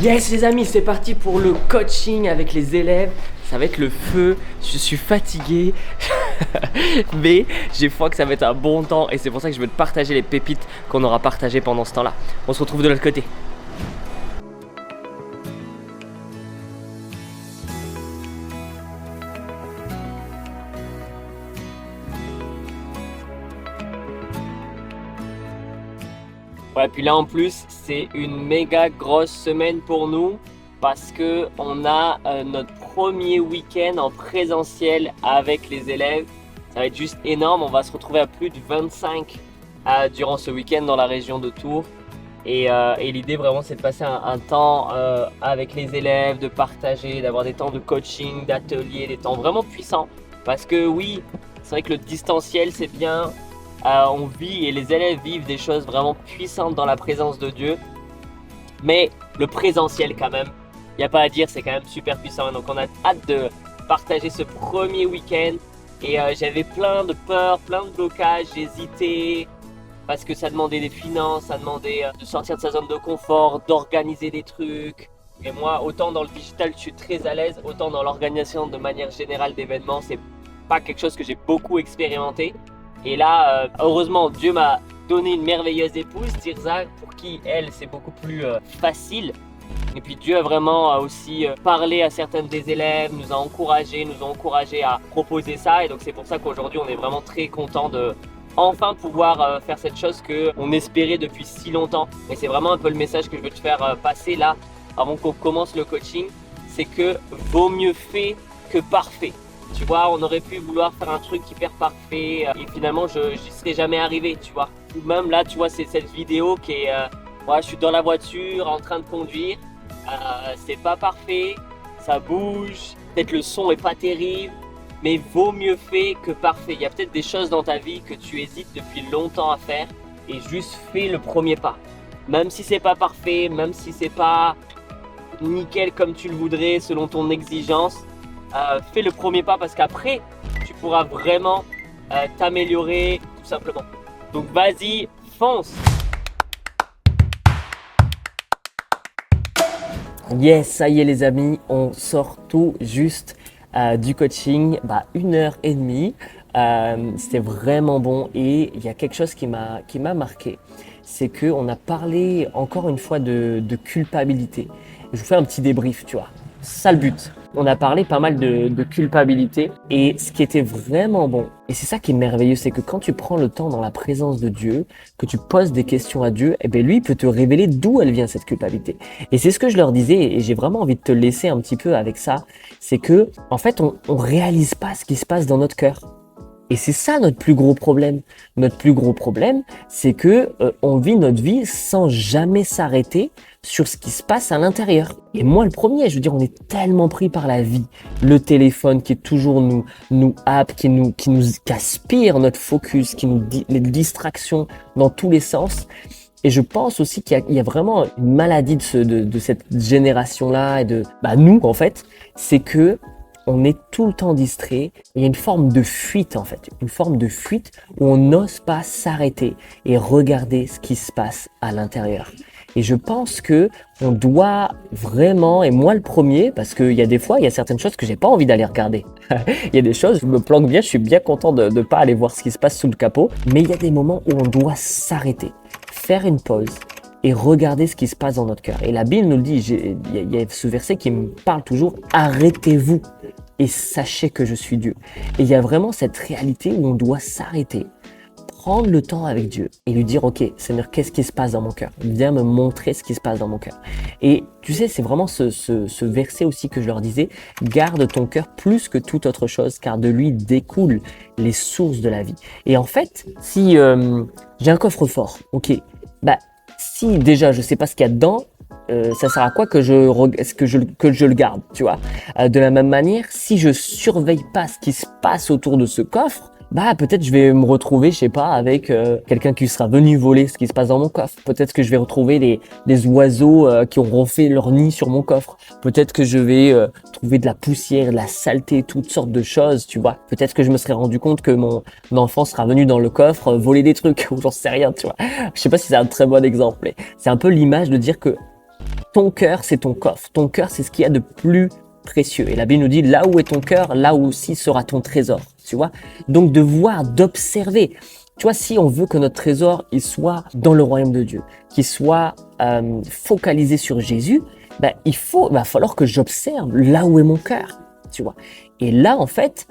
Yes les amis, c'est parti pour le coaching avec les élèves. Ça va être le feu, je suis fatigué, mais j'ai foi que ça va être un bon temps et c'est pour ça que je veux te partager les pépites qu'on aura partagées pendant ce temps-là. On se retrouve de l'autre côté. Ouais, puis là en plus, c'est une méga grosse semaine pour nous parce que on a notre premier week-end en présentiel avec les élèves. Ça va être juste énorme, on va se retrouver à plus de 25 durant ce week-end dans la région de Tours. Et l'idée vraiment c'est de passer un temps avec les élèves, de partager, d'avoir des temps de coaching, d'ateliers, des temps vraiment puissants. Parce que oui, c'est vrai que le distanciel c'est bien. On vit et les élèves vivent des choses vraiment puissantes dans la présence de Dieu. Mais le présentiel quand même, il n'y a pas à dire, c'est quand même super puissant. Donc on a hâte de partager ce premier week-end. Et j'avais plein de peurs, plein de blocages, j'hésitais. Parce que ça demandait des finances, ça demandait de sortir de sa zone de confort, d'organiser des trucs. Et moi, autant dans le digital, je suis très à l'aise, autant dans l'organisation de manière générale d'événements, c'est pas quelque chose que j'ai beaucoup expérimenté. Et là, heureusement, Dieu m'a donné une merveilleuse épouse, Tirza, pour qui, elle, c'est beaucoup plus facile. Et puis Dieu a vraiment aussi parlé à certains des élèves, nous a encouragés à proposer ça. Et donc c'est pour ça qu'aujourd'hui, on est vraiment très content de enfin pouvoir faire cette chose qu'on espérait depuis si longtemps. Et c'est vraiment un peu le message que je veux te faire passer là, avant qu'on commence le coaching. C'est que vaut mieux fait que parfait. Tu vois, on aurait pu vouloir faire un truc hyper parfait et finalement, j'y serais jamais arrivé, tu vois. Ou même là, tu vois, c'est cette vidéo qui est... je suis dans la voiture, en train de conduire. C'est pas parfait, ça bouge. Peut-être le son est pas terrible, mais vaut mieux fait que parfait. Il y a peut-être des choses dans ta vie que tu hésites depuis longtemps à faire et juste fais le premier pas. Même si c'est pas parfait, même si c'est pas nickel comme tu le voudrais selon ton exigence. Fais le premier pas parce qu'après, tu pourras vraiment t'améliorer tout simplement. Donc vas-y, fonce! Yes, ça y est les amis, on sort tout juste du coaching, 1h30. C'était vraiment bon et il y a quelque chose qui m'a marqué. C'est qu'on a parlé encore une fois de culpabilité. Je vous fais un petit débrief, tu vois. Ça le but. On a parlé pas mal de culpabilité et ce qui était vraiment bon, et c'est ça qui est merveilleux, c'est que quand tu prends le temps dans la présence de Dieu, que tu poses des questions à Dieu, lui il peut te révéler d'où elle vient cette culpabilité. Et c'est ce que je leur disais et j'ai vraiment envie de te laisser un petit peu avec ça, c'est que en fait on réalise pas ce qui se passe dans notre cœur. Et c'est ça notre plus gros problème. Notre plus gros problème, c'est que on vit notre vie sans jamais s'arrêter sur ce qui se passe à l'intérieur. Et moi, le premier, je veux dire, on est tellement pris par la vie, le téléphone qui est toujours nous happe, qui aspire notre focus, les distractions dans tous les sens. Et je pense aussi qu'il y a vraiment une maladie de cette génération-là et de nous en fait, c'est que on est tout le temps distrait. Il y a une forme de fuite en fait, une forme de fuite où on n'ose pas s'arrêter et regarder ce qui se passe à l'intérieur. Et je pense que on doit vraiment, et moi le premier, parce qu'il y a des fois, il y a certaines choses que j'ai pas envie d'aller regarder. Il y a des choses, je me planque bien, je suis bien content de pas aller voir ce qui se passe sous le capot. Mais il y a des moments où on doit s'arrêter, faire une pause et regarder ce qui se passe dans notre cœur. Et la Bible nous le dit, il y a ce verset qui me parle toujours, arrêtez-vous et sachez que je suis Dieu. Et il y a vraiment cette réalité où on doit s'arrêter, prendre le temps avec Dieu et lui dire, ok, Seigneur, qu'est-ce qui se passe dans mon cœur? Viens me montrer ce qui se passe dans mon cœur. Et tu sais, c'est vraiment ce verset aussi que je leur disais, garde ton cœur plus que toute autre chose, car de lui découlent les sources de la vie. Et en fait, si j'ai un coffre-fort, ok, si déjà je sais pas ce qu'il y a dedans, ça sert à quoi que je le garde, tu vois? De la même manière, si je surveille pas ce qui se passe autour de ce coffre, peut-être je vais me retrouver, je sais pas, avec quelqu'un qui sera venu voler ce qui se passe dans mon coffre. Peut-être que je vais retrouver des oiseaux qui auront fait leur nid sur mon coffre. Peut-être que je vais trouver de la poussière, de la saleté, toutes sortes de choses, tu vois. Peut-être que je me serais rendu compte que mon enfant sera venu dans le coffre voler des trucs, ou j'en sais rien, tu vois. Je sais pas si c'est un très bon exemple, mais c'est un peu l'image de dire que Ton cœur, c'est ton coffre. Ton cœur, c'est ce qu'il y a de plus précieux. Et la Bible nous dit, là où est ton cœur, là aussi sera ton trésor. Tu vois? Donc de voir, d'observer. Tu vois, si on veut que notre trésor il soit dans le royaume de Dieu, qu'il soit focalisé sur Jésus, ben, va falloir que j'observe là où est mon cœur. Tu vois? Et là, en fait,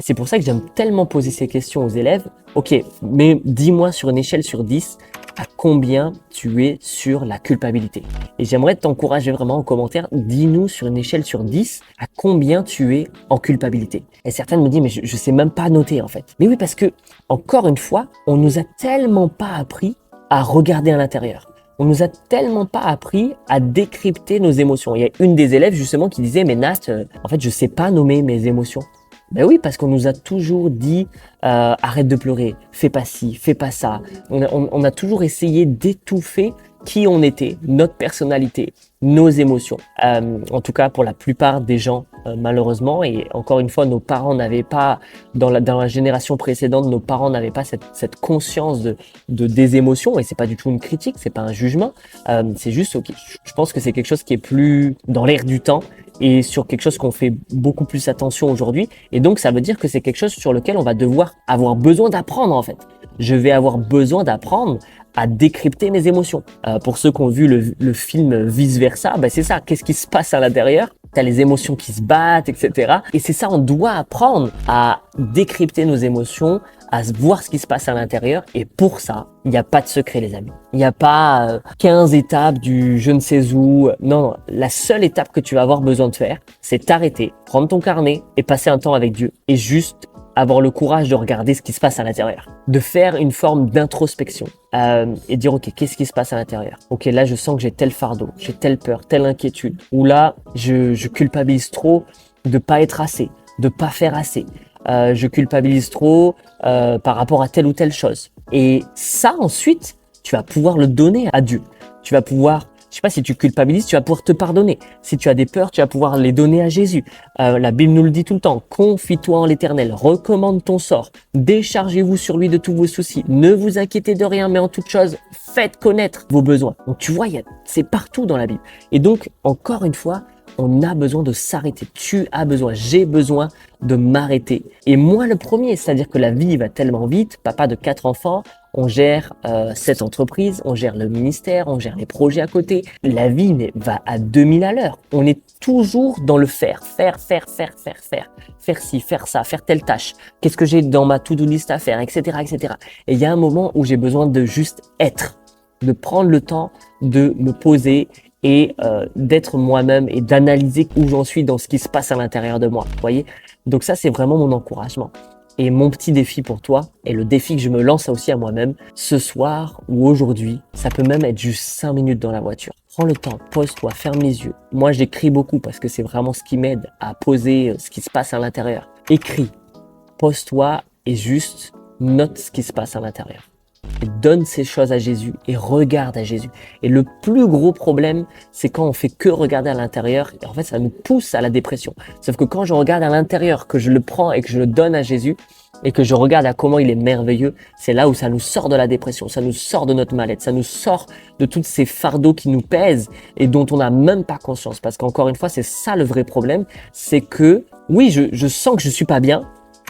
c'est pour ça que j'aime tellement poser ces questions aux élèves. Ok, mais dis-moi sur une échelle sur 10, à combien tu es sur la culpabilité. Et j'aimerais t'encourager vraiment en commentaire, dis-nous sur une échelle sur 10, à combien tu es en culpabilité. Et certains me disent, mais je sais même pas noter en fait. Mais oui, parce que, encore une fois, on nous a tellement pas appris à regarder à l'intérieur. On nous a tellement pas appris à décrypter nos émotions. Il y a une des élèves justement qui disait, mais Nast, en fait, je sais pas nommer mes émotions. Ben oui, parce qu'on nous a toujours dit arrête de pleurer, fais pas ci, fais pas ça. On a toujours essayé d'étouffer qui on était, notre personnalité, nos émotions. En tout cas, pour la plupart des gens, malheureusement, et encore une fois, nos parents n'avaient pas, dans la génération précédente, nos parents n'avaient pas cette conscience des émotions, et c'est pas du tout une critique, c'est pas un jugement, c'est juste, okay, je pense que c'est quelque chose qui est plus dans l'air du temps, et sur quelque chose qu'on fait beaucoup plus attention aujourd'hui. Et donc, ça veut dire que c'est quelque chose sur lequel on va devoir avoir besoin d'apprendre, en fait. Je vais avoir besoin d'apprendre à décrypter mes émotions. Pour ceux qui ont vu le film Vice Versa, ben c'est ça. Qu'est-ce qui se passe à l'intérieur? T'as les émotions qui se battent, etc. Et c'est ça, on doit apprendre à décrypter nos émotions, à voir ce qui se passe à l'intérieur. Et pour ça, il n'y a pas de secret, les amis. Il n'y a pas 15 étapes du je ne sais où. Non, la seule étape que tu vas avoir besoin de faire, c'est t'arrêter, prendre ton carnet et passer un temps avec Dieu. Et juste avoir le courage de regarder ce qui se passe à l'intérieur. De faire une forme d'introspection et dire, ok, qu'est-ce qui se passe à l'intérieur? Ok, là, je sens que j'ai tel fardeau, j'ai telle peur, telle inquiétude. Ou là, je culpabilise trop de pas être assez, de pas faire assez. Je culpabilise trop par rapport à telle ou telle chose. Et ça, ensuite, tu vas pouvoir le donner à Dieu. Tu vas pouvoir, je sais pas, si tu culpabilises, tu vas pouvoir te pardonner. Si tu as des peurs, tu vas pouvoir les donner à Jésus. La Bible nous le dit tout le temps. Confie-toi en l'Éternel, recommande ton sort, déchargez-vous sur lui de tous vos soucis. Ne vous inquiétez de rien, mais en toute chose, faites connaître vos besoins. Donc tu vois, c'est partout dans la Bible. Et donc, encore une fois, on a besoin de s'arrêter. Tu as besoin, j'ai besoin de m'arrêter. Et moi, le premier, c'est-à-dire que la vie va tellement vite. Papa de 4 enfants, on gère 7 entreprises, on gère le ministère, on gère les projets à côté. La vie va à 2000 à l'heure. On est toujours dans le faire. Faire ci, faire ça, faire telle tâche. Qu'est-ce que j'ai dans ma to-do list à faire, etc., etc. Et il y a un moment où j'ai besoin de juste être, de prendre le temps de me poser et d'être moi-même et d'analyser où j'en suis dans ce qui se passe à l'intérieur de moi. Vous voyez? Donc ça, c'est vraiment mon encouragement. Et mon petit défi pour toi, et le défi que je me lance aussi à moi-même, ce soir ou aujourd'hui, ça peut même être juste 5 minutes dans la voiture. Prends le temps, pose-toi, ferme les yeux. Moi, j'écris beaucoup parce que c'est vraiment ce qui m'aide à poser ce qui se passe à l'intérieur. Écris, pose-toi et juste note ce qui se passe à l'intérieur. Et donne ces choses à Jésus et regarde à Jésus. Et le plus gros problème, c'est quand on fait que regarder à l'intérieur. Et en fait, ça nous pousse à la dépression. Sauf que quand je regarde à l'intérieur, que je le prends et que je le donne à Jésus, et que je regarde à comment il est merveilleux, c'est là où ça nous sort de la dépression, ça nous sort de notre mal-être, ça nous sort de tous ces fardeaux qui nous pèsent et dont on n'a même pas conscience. Parce qu'encore une fois, c'est ça le vrai problème, c'est que oui, je sens que je suis pas bien,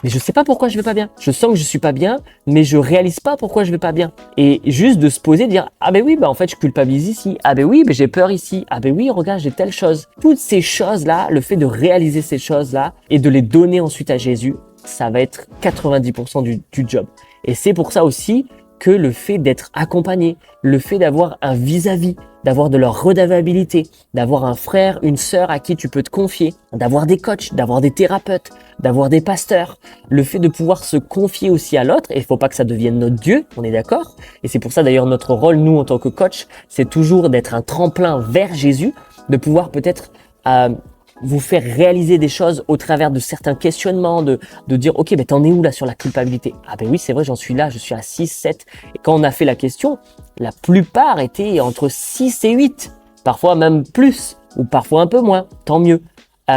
mais je sais pas pourquoi je vais pas bien. Je sens que je suis pas bien, mais je réalise pas pourquoi je vais pas bien. Et juste de se poser, de dire, ah ben oui, en fait, je culpabilise ici. Ah ben oui, j'ai peur ici. Ah ben oui, regarde, j'ai telle chose. Toutes ces choses-là, le fait de réaliser ces choses-là et de les donner ensuite à Jésus, ça va être 90% du job. Et c'est pour ça aussi que le fait d'être accompagné, le fait d'avoir un vis-à-vis, d'avoir de leur redevabilité, d'avoir un frère, une sœur à qui tu peux te confier, d'avoir des coachs, d'avoir des thérapeutes, d'avoir des pasteurs, le fait de pouvoir se confier aussi à l'autre, et il faut pas que ça devienne notre Dieu, on est d'accord? Et c'est pour ça d'ailleurs notre rôle, nous en tant que coach, c'est toujours d'être un tremplin vers Jésus, de pouvoir peut-être vous faire réaliser des choses au travers de certains questionnements, de dire, ok, t'en es où là sur la culpabilité? Ah ben oui, c'est vrai, j'en suis là, je suis à 6, 7. Et quand on a fait la question, la plupart étaient entre 6 et 8, parfois même plus, ou parfois un peu moins, tant mieux.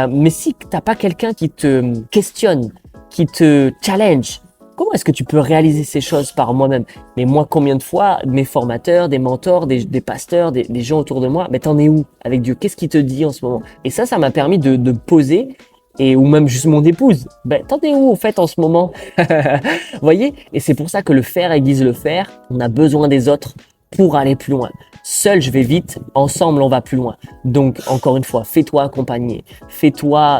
Mais si t'as pas quelqu'un qui te questionne, qui te challenge, comment est-ce que tu peux réaliser ces choses par moi-même? Mais moi, combien de fois, mes formateurs, des mentors, des pasteurs, des gens autour de moi, mais t'en es où avec Dieu? Qu'est-ce qu'il te dit en ce moment? Et ça m'a permis de poser, et ou même juste mon épouse. Ben, t'en es où au fait en ce moment? Vous voyez? Et c'est pour ça que le faire aiguise le faire. On a besoin des autres pour aller plus loin. Seul, je vais vite. Ensemble, on va plus loin. Donc, encore une fois, fais-toi accompagner.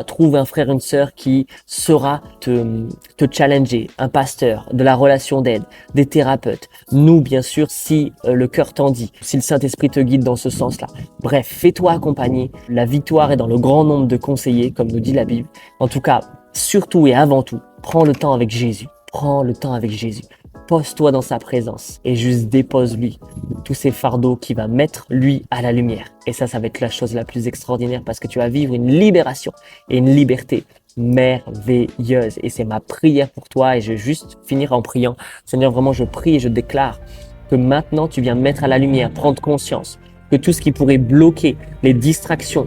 Trouve un frère, une sœur qui saura te challenger. Un pasteur, de la relation d'aide, des thérapeutes. Nous, bien sûr, si le cœur t'en dit, si le Saint-Esprit te guide dans ce sens-là. Bref, fais-toi accompagner. La victoire est dans le grand nombre de conseillers, comme nous dit la Bible. En tout cas, surtout et avant tout, prends le temps avec Jésus. Prends le temps avec Jésus. Pose-toi dans sa présence et juste dépose-lui tous ces fardeaux qu'il va mettre lui à la lumière. Et ça va être la chose la plus extraordinaire parce que tu vas vivre une libération et une liberté merveilleuse. Et c'est ma prière pour toi et je vais juste finir en priant. Seigneur, vraiment, je prie et je déclare que maintenant tu viens mettre à la lumière, prendre conscience que tout ce qui pourrait bloquer les distractions,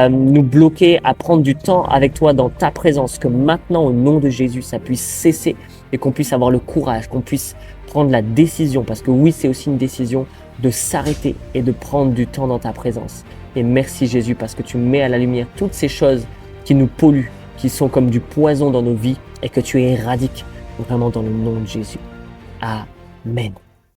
nous bloquer à prendre du temps avec toi dans ta présence, que maintenant au nom de Jésus ça puisse cesser et qu'on puisse avoir le courage, qu'on puisse prendre la décision, parce que oui c'est aussi une décision de s'arrêter et de prendre du temps dans ta présence. Et merci Jésus parce que tu mets à la lumière toutes ces choses qui nous polluent, qui sont comme du poison dans nos vies et que tu éradiques vraiment dans le nom de Jésus. Amen.